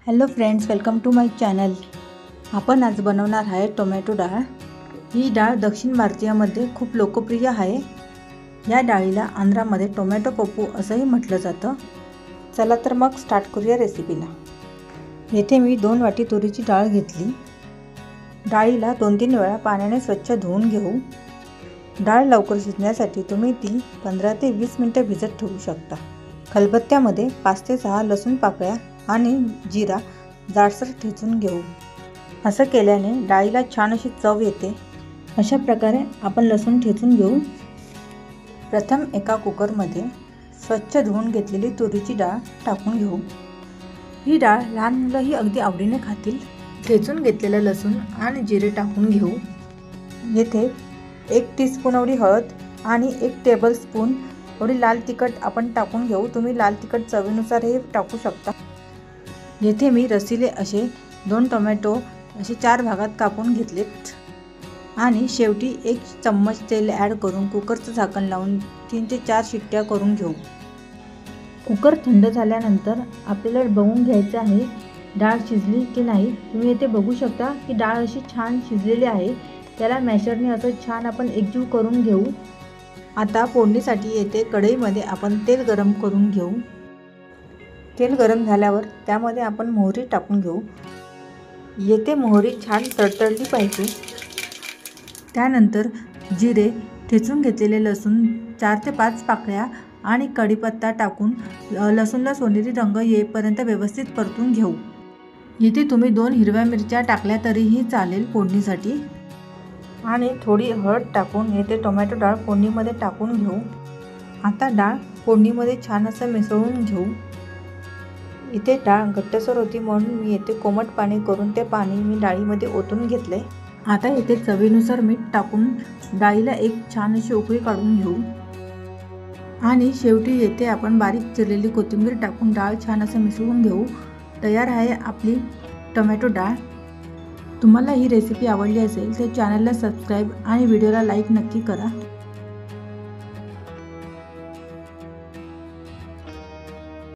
Hello friends, welcome to my channel. आपण आज बनवणार आहे टोमॅटो डाळ। ही डाळ दक्षिण भारतीयामध्ये खूप लोकप्रिय आहे। या डाळीला आंध्रामध्ये टोमॅटो पप्पू असंही म्हटलं जातं। चला तर मग स्टार्ट करूया रेसिपीला। येथे मी 2 वाटी तुरीची डाळ घेतली। डाळीला 2-3 वेळा पाण्याने स्वच्छ धुवून घेऊ। डाळ लवकर शिजण्यासाठी तुम्ही ती 15 ते 20 मिनिटे भिजत ठेवू शकता। खलबत्त्यामध्ये 5 ते 6 लसूण पाकळ्या आणि जिरा जाडसर ठेचून घेऊ। असं केल्याने डाळीला छान अशी चव येते। अशा प्रकारे आपण लसूण ठेचून घेऊ। प्रथम एका कुकरमध्ये स्वच्छ धुवून घेतलेली तुरीची डाळ टाकून घेऊ। ही डाळ लहान मुलंही अगदी आवडीने खातील। ठेचून घेतलेलं लसूण आणि जिरे टाकून घेऊ। येथे 1 टीस्पून एवढी हळद आणि 1 टेबलस्पून एवढी लाल तिखट आपण टाकून घेऊ। तुम्ही लाल तिखट चवीनुसार हे टाकू शकता। येथे मी रसिले असे 2 टोमॅटो असे 4 भागात कापून घेतलेत आणि शेवटी 1 चम्मच तेल ॲड करून कुकरचं झाकण लावून 3 ते 4 शिट्ट्या करून घेऊ। कुकर थंड झाल्यानंतर आपल्याला बघून घ्यायचं आहे डाळ शिजली की नाही। तुम्ही येथे बघू शकता की डाळ अशी छान शिजलेली आहे। त्याला मॅशरने असं छान आपण एकजीव करून घेऊ। आता फोडणीसाठी येथे कढईमध्ये आपण तेल गरम करून घेऊ। तेल गरम झाल्यावर त्यामध्ये आपण मोहरी टाकून घेऊ। येथे मोहरी छान तडतडली पाहिजे। त्यानंतर जिरे, ठेचून घेतलेले लसूण 4 ते 5 पाकळ्या आणि कढीपत्ता टाकून लसूणला सोनेरी रंग येईपर्यंत व्यवस्थित परतून घेऊ। येथे तुम्ही 2 हिरव्या मिरच्या टाकल्या तरीही चालेल फोडणीसाठी। आणि थोडी हळद टाकून येथे टोमॅटो डाळ फोडणीमध्ये टाकून घेऊ। आता डाळ फोडणीमध्ये छान असं मिसळून घेऊ। इथे डाळ घट्टसर होती म्हणून मी येथे कोमट पाणी करून ते पाणी मी डाळीमध्ये ओतून घेतले। आता इथे चवीनुसार मीठ टाकून डाळीला एक छान अशी उकळी काढून घेऊ। आणि शेवटी येथे आपण बारीक चिरलेली कोथिंबीर टाकून डाळ छान असं मिसळून घेऊ। तयार आहे आपली टोमॅटो डाळ। तुम्हाला ही रेसिपी आवडली असेल तर चॅनलला सबस्क्राईब आणि व्हिडिओला लाईक नक्की करा।